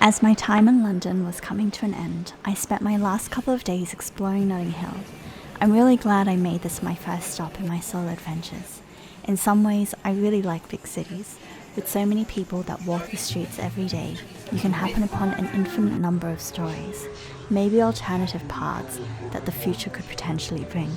As my time in London was coming to an end, I spent my last couple of days exploring Notting Hill. I'm really glad I made this my first stop in my solo adventures. In some ways, I really like big cities. With so many people that walk the streets every day, you can happen upon an infinite number of stories, maybe alternative paths that the future could potentially bring.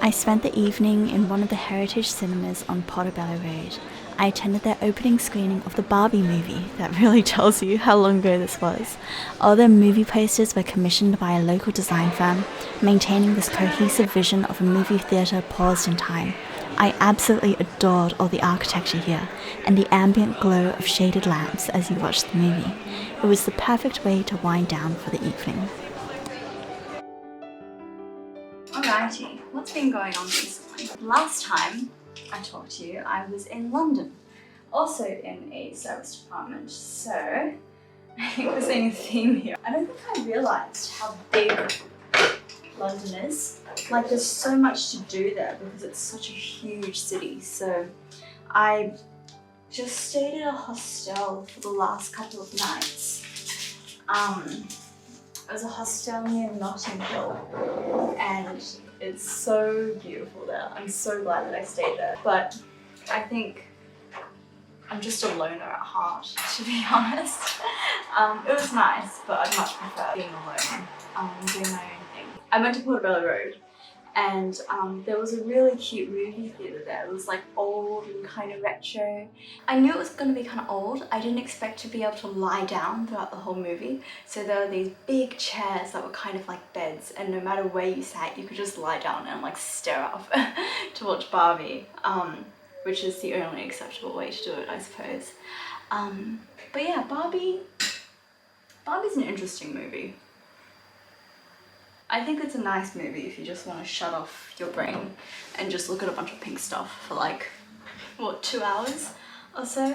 I spent the evening in one of the heritage cinemas on Portobello Road. I attended their opening screening of the Barbie movie. That really tells you how long ago this was. All their movie posters were commissioned by a local design firm, maintaining this cohesive vision of a movie theatre paused in time. I absolutely adored all the architecture here, and the ambient glow of shaded lamps as you watched the movie. It was the perfect way to wind down for the evening. Alrighty, what's been going on recently? Last time I talked to you, I was in London, also in a service department, so I think we're seeing a theme here. I don't think I realised how big London is. Like, there's so much to do there because it's such a huge city. So I just stayed at a hostel for the last couple of nights. It was a hostel near Notting Hill, and it's so beautiful there. I'm so glad that I stayed there. But I think I'm just a loner at heart, to be honest. It was nice, but I'd much prefer being alone, doing my own thing. I went to Portobello Road, and there was a really cute movie theatre there. It was like old and kind of retro. I knew it was going to be kind of old. I didn't expect to be able to lie down throughout the whole movie. So there were these big chairs that were kind of like beds, and no matter where you sat, you could just lie down and like stare up to watch Barbie, which is the only acceptable way to do it, I suppose. But yeah, Barbie's an interesting movie. I think it's a nice movie if you just want to shut off your brain and just look at a bunch of pink stuff for like, what, 2 hours or so?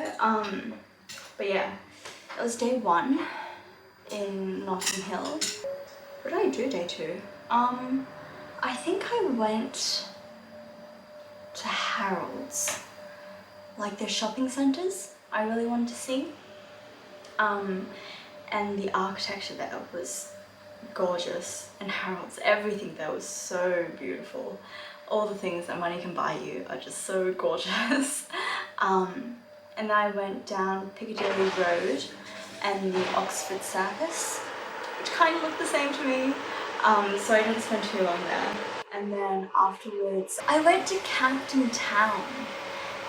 But yeah, it was day 1 in Notting Hill. What did I do day 2? I think I went to Harrods, like their shopping centres I really wanted to see. And the architecture there was gorgeous, and Harrods, everything there was so beautiful. All the things that money can buy you are just so gorgeous. And then I went down Piccadilly Road and the Oxford Circus, which kind of looked the same to me, so I didn't spend too long there. And then afterwards I went to Camden Town.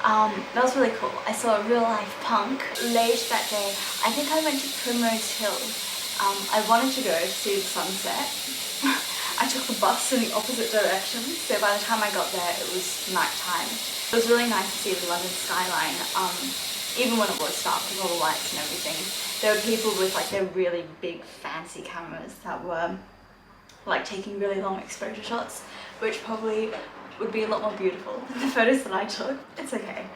That was really cool. I saw a real life punk. Late that day, I think I went to Primrose Hill. I wanted to go to see the sunset. I took the bus in the opposite direction, so by the time I got there it was night time. It was really nice to see the London skyline, even when it was dark with all the lights and everything. There were people with like their really big fancy cameras that were like taking really long exposure shots, which probably would be a lot more beautiful than the photos that I took. It's okay.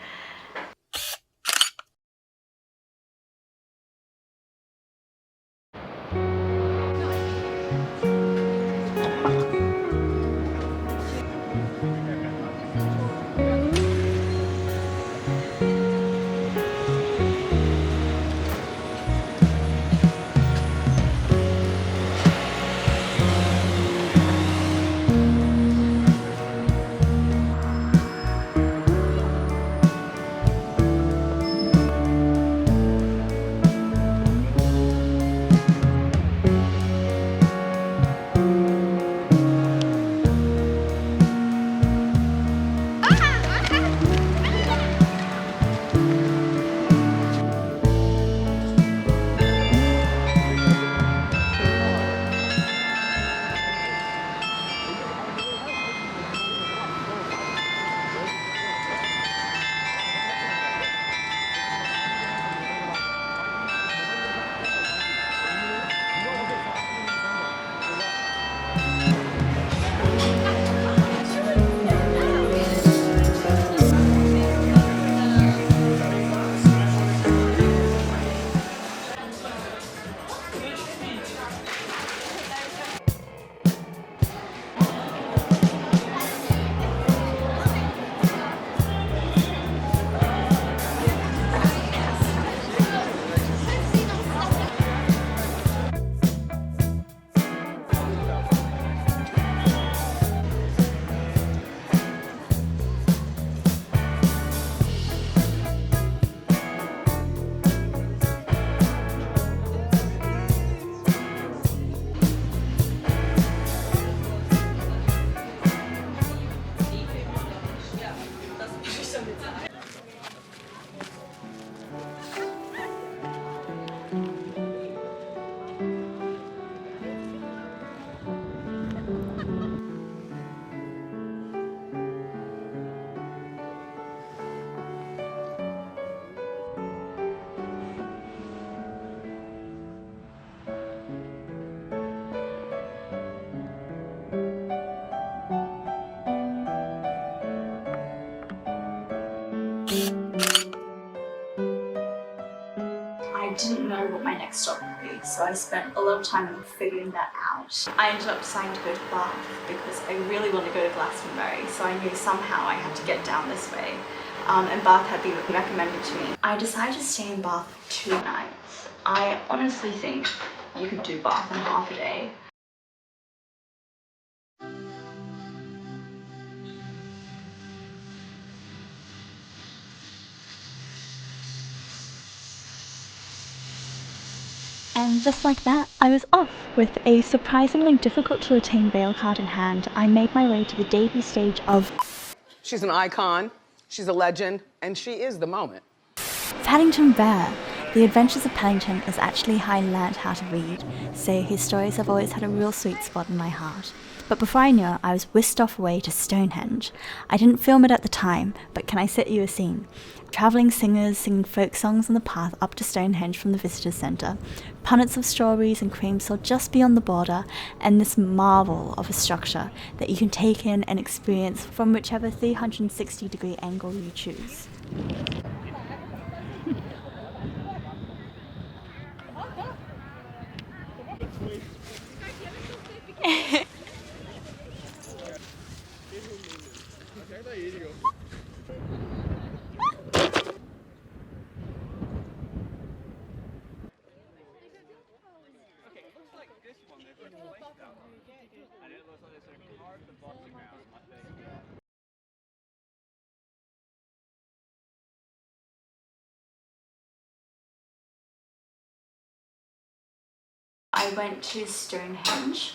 didn't know what my next stop would be, so I spent a little time figuring that out. I ended up deciding to go to Bath because I really want to go to Glastonbury, so I knew somehow I had to get down this way. And Bath had been recommended to me. I decided to stay in Bath for 2 nights. I honestly think you could do Bath in half a day. And just like that, I was off. With a surprisingly difficult to attain rail card in hand, I made my way to the debut stage of She's an icon, she's a legend, and she is the moment. Paddington Bear. The Adventures of Paddington is actually how I learnt how to read, so his stories have always had a real sweet spot in my heart. But before I knew it, I was whisked off away to Stonehenge. I didn't film it at the time, but can I set you a scene? Travelling singers singing folk songs on the path up to Stonehenge from the visitor centre, punnets of strawberries and cream sold just beyond the border, and this marvel of a structure that you can take in and experience from whichever 360-degree angle you choose. I went to Stonehenge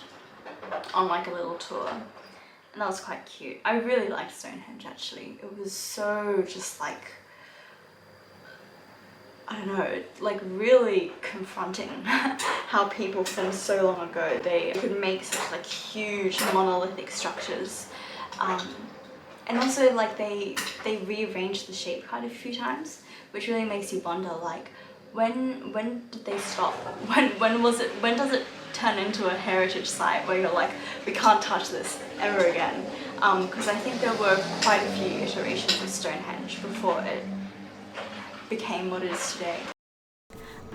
on like a little tour, and that was quite cute. I really liked Stonehenge actually. It was so just like, I don't know, like really confronting how people from so long ago, they could make such like huge monolithic structures. And also like they rearranged the shape quite a few times, which really makes you wonder like, when did they stop? When does it turn into a heritage site where you're like, we can't touch this ever again? Because I think there were quite a few iterations of Stonehenge before it became what it is today.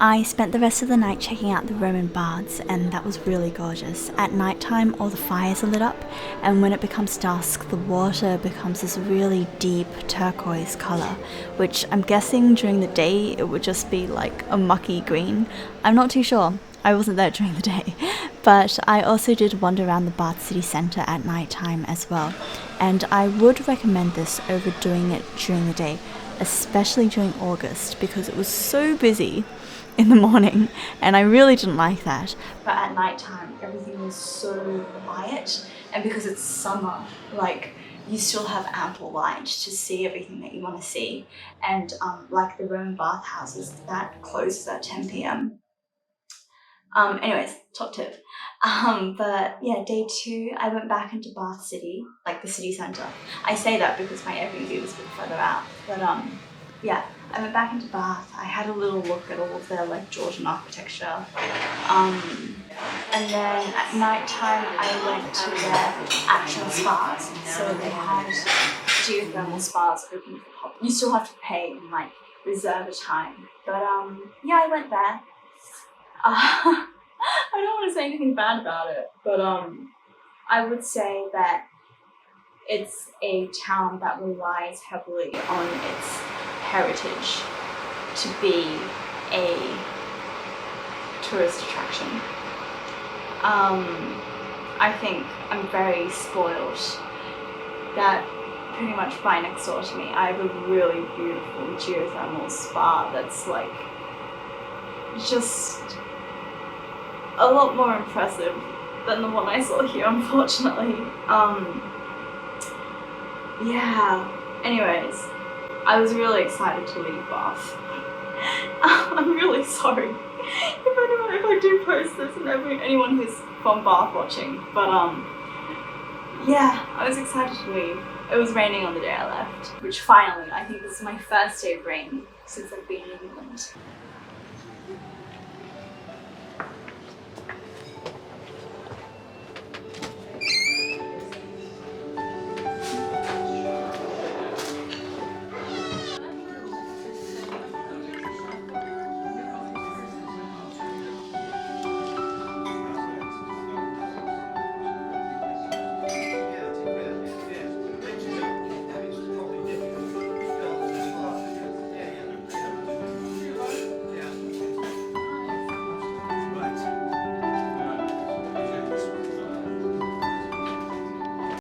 I spent the rest of the night checking out the Roman baths, and that was really gorgeous. At night time, all the fires are lit up, and when it becomes dusk, the water becomes this really deep turquoise colour, which I'm guessing during the day it would just be like a mucky green. I'm not too sure. I wasn't there during the day. But I also did wander around the Bath city centre at night time as well, and I would recommend this over doing it during the day, especially during August, because it was so busy in the morning, and I really didn't like that. But at night time, everything was so quiet, and because it's summer, like, you still have ample light to see everything that you want to see. And like the Roman bathhouses, that closes at 10 p.m. Anyways, top tip. But yeah, day 2, I went back into Bath City, like the city centre. I say that because my Airbnb was a bit further out, but yeah, I went back into Bath. I had a little look at all of their like Georgian architecture. And then at night time, I went to their actual spas. So they had geothermal spas open for the public. You still have to pay and like reserve a time. But yeah, I went there. I don't want to say anything bad about it, but I would say that it's a town that relies heavily on its heritage to be a tourist attraction. I think I'm very spoiled that pretty much right next door to me I have a really beautiful geothermal spa that's like just a lot more impressive than the one I saw here, unfortunately. Yeah, anyways, I was really excited to leave Bath. I'm really sorry if I do post this and anyone who's from Bath watching, but yeah, I was excited to leave. It was raining on the day I left, which finally, I think this is my first day of rain since I've been in England.